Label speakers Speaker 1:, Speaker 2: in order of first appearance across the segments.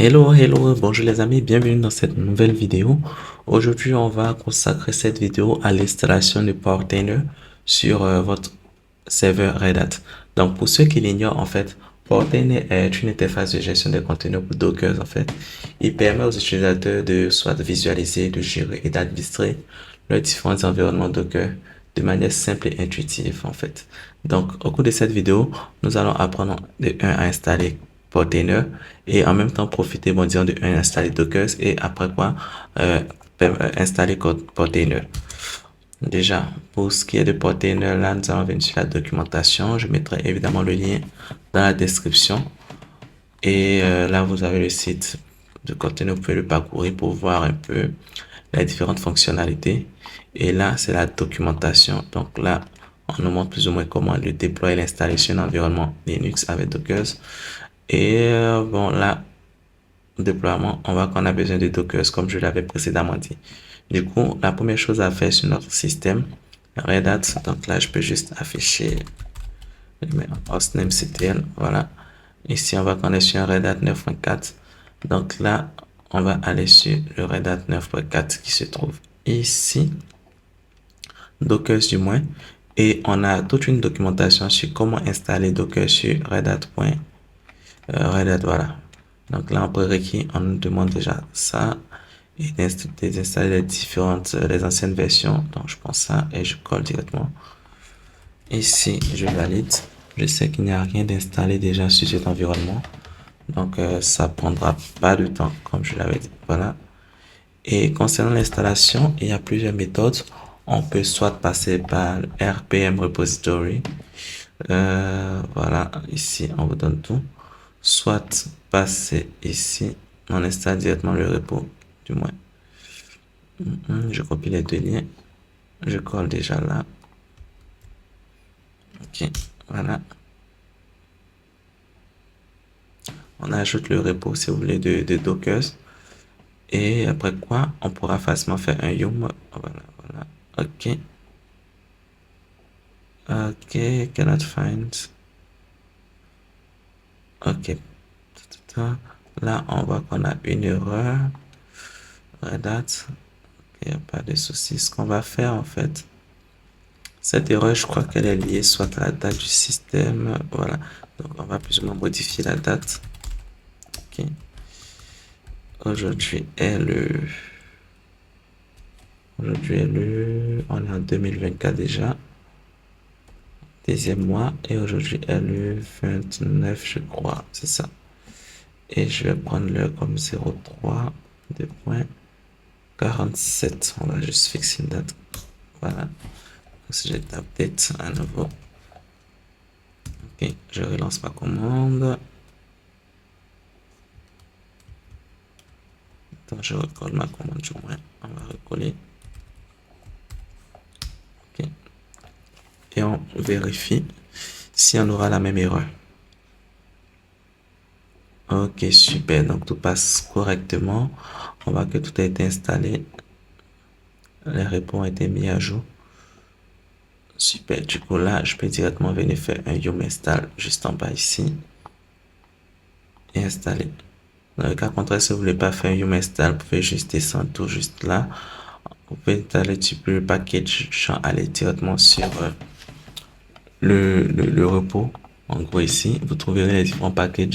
Speaker 1: Hello, bonjour les amis, bienvenue dans cette nouvelle vidéo. Aujourd'hui, on va consacrer cette vidéo à l'installation de Portainer sur votre serveur Red Hat. Donc, pour ceux qui l'ignorent, en fait, Portainer est une interface de gestion des conteneurs pour Docker, en fait. Il permet aux utilisateurs de soit de visualiser, de gérer et d'administrer leurs différents environnements Docker de manière simple et intuitive, en fait. Donc, au cours de cette vidéo, nous allons apprendre de 1 à installer Portainer et en même temps profiter bon disons de installer Docker et après quoi installer Portainer. Déjà pour ce qui est de Portainer, là nous allons venir sur la documentation. Je mettrai évidemment le lien dans la description et là vous avez le site de Portainer, vous pouvez le parcourir pour voir un peu les différentes fonctionnalités. Et là c'est la documentation, donc là on nous montre plus ou moins comment le déployer et l'installer sur un environnement Linux avec Docker. Et bon, là, déploiement, on voit qu'on a besoin de Docker, comme je l'avais précédemment dit. Du coup, la première chose à faire sur notre système, Red Hat, donc là, je peux juste afficher le hostname.ctl, voilà. Ici, on voit qu'on est sur un Red Hat 9.4. Donc là, on va aller sur le Red Hat 9.4 qui se trouve ici, Docker du moins. Et on a toute une documentation sur comment installer Docker sur Red Hat. Red Hat, voilà. Donc là, en prérequis, on nous demande déjà ça et d'installer les différentes, les anciennes versions. Donc je prends ça et je colle directement. Ici, je valide. Je sais qu'il n'y a rien d'installé déjà sur cet environnement. Donc ça prendra pas de temps, comme je l'avais dit. Voilà. Et concernant l'installation, il y a plusieurs méthodes. On peut soit passer par RPM repository. Voilà, ici, on vous donne tout. Soit passer ici, on installe directement le repo, du moins. Je copie les deux liens. Je colle déjà là. Ok, voilà. On ajoute le repo, si vous voulez, de Docker. Et après quoi, on pourra facilement faire un yum. Voilà. Ok. Ok, cannot find. Ok. Là, on voit qu'on a une erreur. Red Hat. Il n'y a pas de souci. Ce qu'on va faire, en fait, cette erreur, je crois qu'elle est liée soit à la date du système. Voilà. Donc, on va plus ou moins modifier la date. Ok. Aujourd'hui est le... Aujourd'hui est le... On est en 2024 déjà. Deuxième mois. Et aujourd'hui est le 29, je crois. C'est ça. Et je vais prendre l'heure comme 03 de point 47. On va juste fixer une date. Voilà. Si j'ai update à nouveau. Ok. Je relance ma commande. Attends, je recolle ma commande du moins. On va recoller. Ok. Et on vérifie si on aura la même erreur. Ok, super. Donc tout passe correctement. On voit que tout a été installé. Les repos ont été mis à jour. Super. Du coup, là, je peux directement venir faire un yum install juste en bas ici. Et installer. Dans le cas contraire, si vous voulez pas faire un yum install, vous pouvez juste descendre tout juste là. Vous pouvez installer le package aller directement sur le repos. En gros, ici, vous trouverez les différents paquets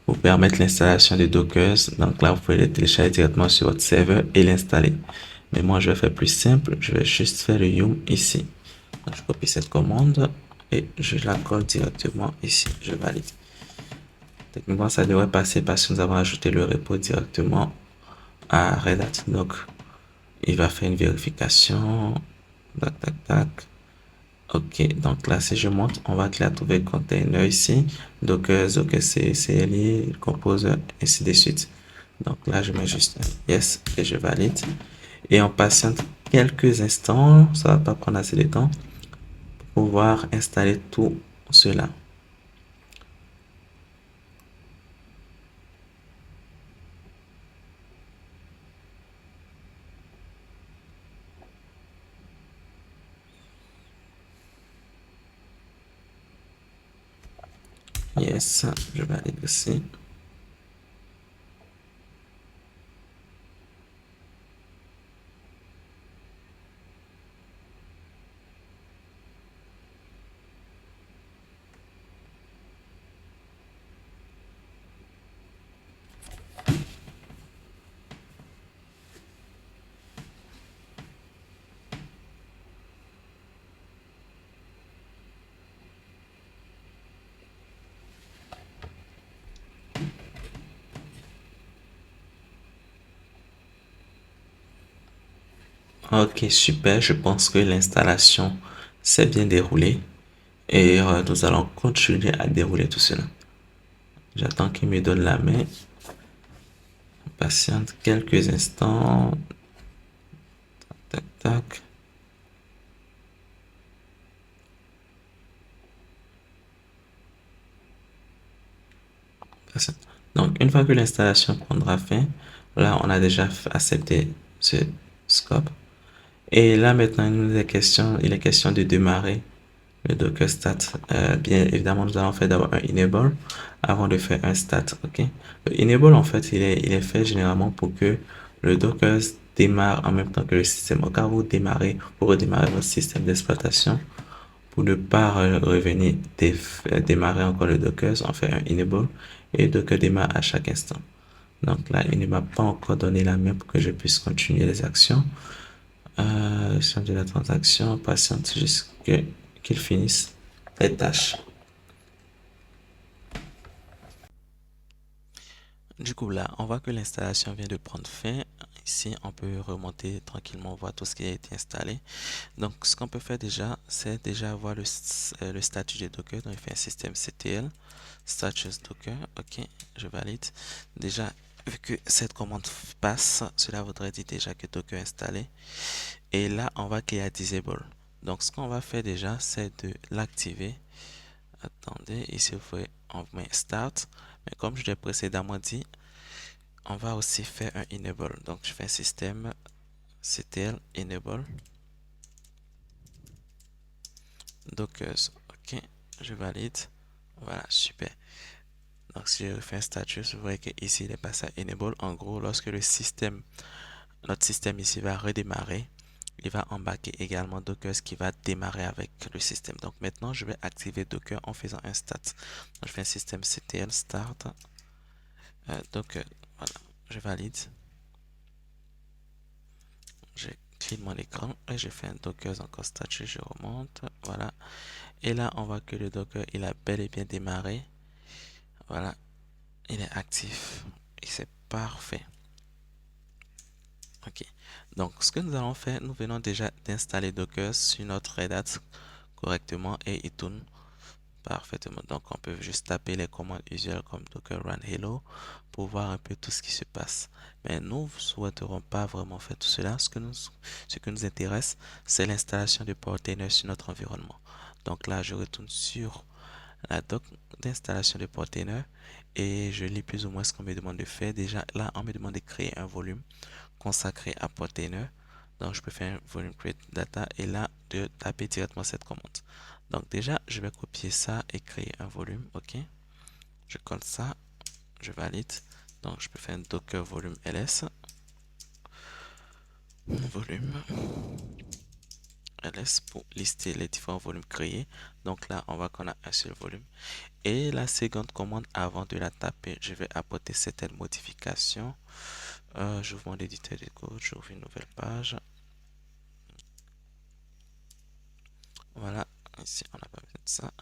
Speaker 1: pour permettre l'installation de Docker. Donc là, vous pouvez les télécharger directement sur votre serveur et l'installer. Mais moi, je vais faire plus simple. Je vais juste faire le yum ici. Donc, je copie cette commande et je la colle directement ici. Je valide. Techniquement, ça devrait passer parce que nous avons ajouté le repo directement à Red Hat. Donc, il va faire une vérification. Tac, tac, tac. Ok, donc là, si je monte, on va là trouver container ici, Docker, Docker CLI, Composer, ainsi de suite. Donc là, je mets juste un yes et je valide. Et on patiente quelques instants, ça va pas prendre assez de temps, pour pouvoir installer tout cela. Yes, je valide aussi. Ok, super. Je pense que l'installation s'est bien déroulée et nous allons continuer à dérouler tout cela. J'attends qu'il me donne la main. Patiente quelques instants. Tac, tac. Patiente. Donc, une fois que l'installation prendra fin, là, on a déjà accepté ce scope. Et là, maintenant, il est question de démarrer le Docker Start. Bien évidemment, nous allons faire d'abord un enable avant de faire un start. Ok. Le enable, en fait, il est fait généralement pour que le Docker démarre en même temps que le système. Au cas où vous démarrez, pour redémarrer votre système d'exploitation, pour ne pas revenir démarrer encore le Docker, on fait un enable et le Docker démarre à chaque instant. Donc là, il ne m'a pas encore donné la main pour que je puisse continuer les actions. Gestion de la transaction, patiente jusqu'à qu'il finisse les tâches. Du coup, là, on voit que l'installation vient de prendre fin. Ici, on peut remonter tranquillement, voir tout ce qui a été installé. Donc, ce qu'on peut faire déjà, c'est déjà voir le statut de Docker. Donc, il fait un système CTL, status Docker. OK, je valide. Déjà, vu que cette commande passe, cela voudrait dire déjà que Docker est installé. Et là, on voit qu'il y a Disable. Donc, ce qu'on va faire déjà, c'est de l'activer. Attendez, ici, vous voyez, on met Start. Mais comme je l'ai précédemment dit, on va aussi faire un Enable. Donc, je fais un système CTL Enable Docker. OK, je valide. Voilà, super. Donc, si je refais un status, vous voyez que ici, il est passé à Enable. En gros, lorsque notre système ici va redémarrer, il va embarquer également Docker qui va démarrer avec le système. Donc maintenant, je vais activer Docker en faisant un start. Donc, je fais un système CTL start Docker. Voilà, je valide. Je clique mon écran et je fais un Docker encore statut. Je remonte. Voilà. Et là, on voit que le Docker, il a bel et bien démarré. Voilà, il est actif et c'est parfait. Ok, donc ce que nous allons faire, nous venons déjà d'installer Docker sur notre Red Hat correctement et il tourne parfaitement. Donc on peut juste taper les commandes usuelles comme Docker run hello pour voir un peu tout ce qui se passe. Mais nous ne souhaiterons pas vraiment faire tout cela. Ce que nous intéresse, c'est l'installation de Portainer sur notre environnement. Donc là, je retourne sur la doc d'installation de Portainer et je lis plus ou moins ce qu'on me demande de faire. Déjà, là, on me demande de créer un volume consacré à Portainer. Donc, je peux faire un volume create data et là, de taper directement cette commande. Donc, déjà, je vais copier ça et créer un volume. OK. Je colle ça. Je valide. Donc, je peux faire un docker volume ls. Volume ls pour lister les différents volumes créés. Donc là, on voit qu'on a un seul volume. Et la seconde commande, avant de la taper, je vais apporter certaines modifications. J'ouvre mon éditeur de code, j'ouvre une nouvelle page. Voilà, ici on n'a pas besoin de ça.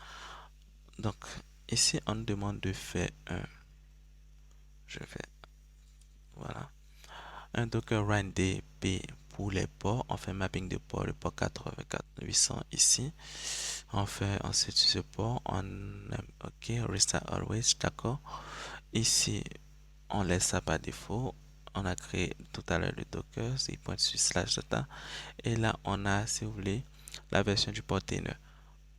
Speaker 1: Donc ici on nous demande de faire je fais, voilà, un docker run db pour les ports. On fait mapping de port, le port 800 ici. On fait ensuite ce port, ok, restart always, d'accord. Ici on laisse ça par défaut. On a créé tout à l'heure le docker, il pointe sur slash data. Et là, on a, si vous voulez, la version du portainer.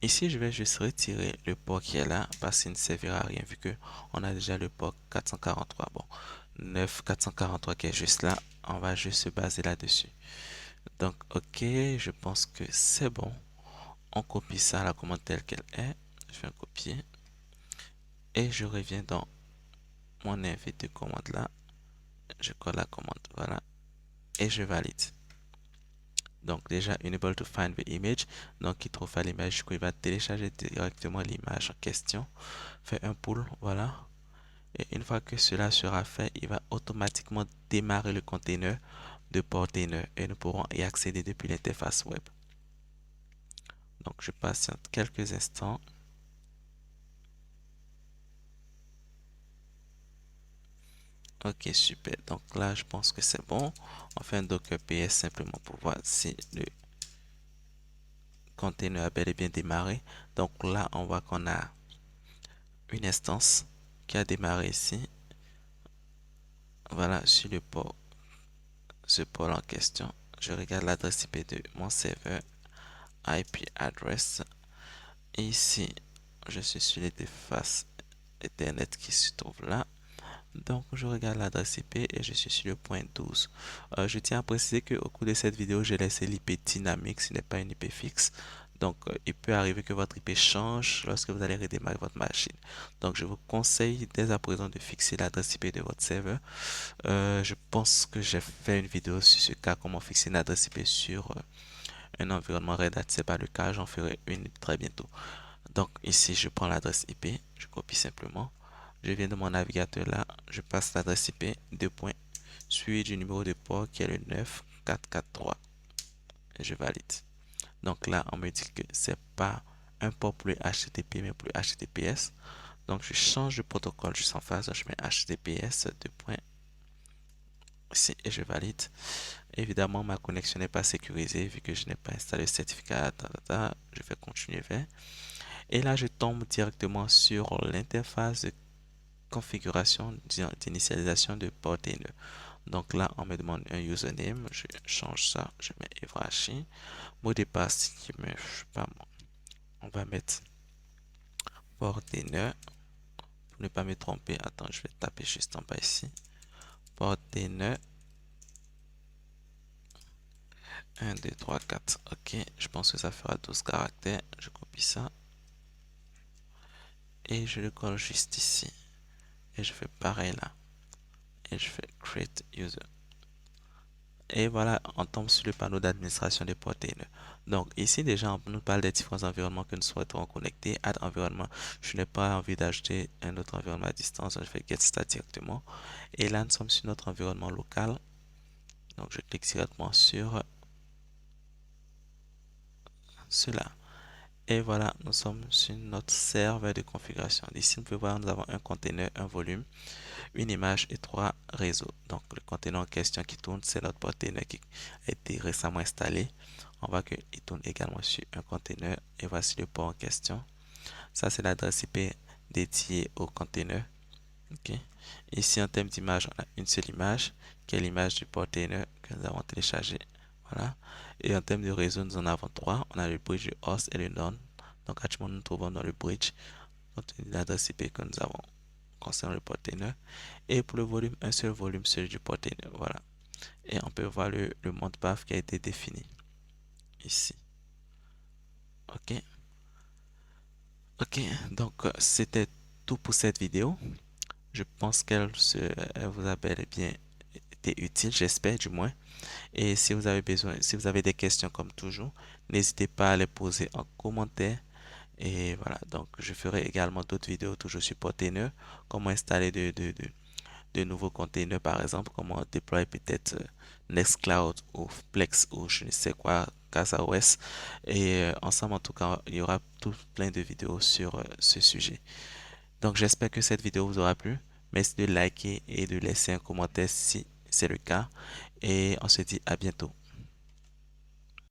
Speaker 1: Ici, je vais juste retirer le port qui est là parce qu'il ne servira à rien vu que on a déjà le port 443. Bon, 9443 qui est juste là. On va juste se baser là-dessus. Donc, ok, je pense que c'est bon. On copie ça à la commande telle qu'elle est. Je fais un copier. Et je reviens dans mon invite de commande là. Je colle la commande, voilà. Et je valide. Donc déjà, enable to find the image. Donc il trouve pas l'image, du coup il va télécharger directement l'image en question. Fait un pull, voilà. Et une fois que cela sera fait, il va automatiquement démarrer le container de Portainer et nous pourrons y accéder depuis l'interface web. Donc je patiente quelques instants. Ok, super. Donc là, je pense que c'est bon. On fait un docker ps simplement pour voir si le container a bel et bien démarré. Donc là, on voit qu'on a une instance qui a démarré ici. Voilà, sur le port, ce port en question. Je regarde l'adresse IP de mon serveur, IP address. Et ici, je suis sur l'interface Ethernet qui se trouve là. Donc, je regarde l'adresse IP et je suis sur le point 12. Je tiens à préciser qu'au cours de cette vidéo, j'ai laissé l'IP dynamique, ce n'est pas une IP fixe. Donc, il peut arriver que votre IP change lorsque vous allez redémarrer votre machine. Donc, je vous conseille dès à présent de fixer l'adresse IP de votre serveur. Je pense que j'ai fait une vidéo sur ce cas, comment fixer une adresse IP sur un environnement Red Hat. C'est pas le cas, j'en ferai une très bientôt. Donc ici, je prends l'adresse IP, je copie simplement. Je viens de mon navigateur là, je passe l'adresse IP, deux points, suivi du numéro de port qui est le 9443 et je valide. Donc là, on me dit que c'est pas un port pour le HTTP mais pour le HTTPS. Donc je change de protocole juste en face, je mets HTTPS, deux points, ici et je valide. Évidemment, ma connexion n'est pas sécurisée vu que je n'ai pas installé le certificat. Je vais continuer vers. Et là, je tombe directement sur l'interface de configuration d'initialisation de portainer. Donc là, on me demande un username. Je change ça. Je mets Evrachi. Mot de passe qui me, je sais pas moi. On va mettre portainer. Pour ne pas me tromper. Attends, je vais taper juste en bas ici. Portainer 1, 2, 3, 4. Ok. Je pense que ça fera 12 caractères. Je copie ça. Et je le colle juste ici. Et je fais pareil là. Et je fais create user. Et voilà, on tombe sur le panneau d'administration des portainers. Donc ici déjà, on nous parle des différents environnements que nous souhaitons connecter. Add environnement, je n'ai pas envie d'acheter un autre environnement à distance, je fais get start directement. Et là, nous sommes sur notre environnement local. Donc je clique directement sur cela. Et voilà, nous sommes sur notre serveur de configuration. Ici, vous pouvez voir, nous avons un container, un volume, une image et trois réseaux. Donc, le conteneur en question qui tourne, c'est notre container qui a été récemment installé. On voit qu'il tourne également sur un container. Et voici le port en question. Ça, c'est l'adresse IP dédiée au container. OK. Ici, en termes d'image, on a une seule image, qui est l'image du container que nous avons téléchargé. Voilà. Et en termes de réseau, nous en avons trois. On a le bridge, le host et le node. Donc, actuellement, nous nous trouvons dans le bridge. Donc, l'adresse IP que nous avons concernant le container. Et pour le volume, un seul volume, celui du container. Voilà. Et on peut voir le mode path qui a été défini ici. OK. OK. Donc, c'était tout pour cette vidéo. Je pense elle vous a bel et bien été utile, j'espère du moins. Et si vous avez besoin, si vous avez des questions comme toujours, n'hésitez pas à les poser en commentaire. Et voilà, donc je ferai également d'autres vidéos toujours sur Portainer, comment installer de nouveaux containers par exemple, comment déployer peut-être Nextcloud ou Plex ou je ne sais quoi, CasaOS. Et ensemble en tout cas, il y aura tout plein de vidéos sur ce sujet. Donc j'espère que cette vidéo vous aura plu. Merci de liker et de laisser un commentaire si c'est le cas. Et on se dit à bientôt.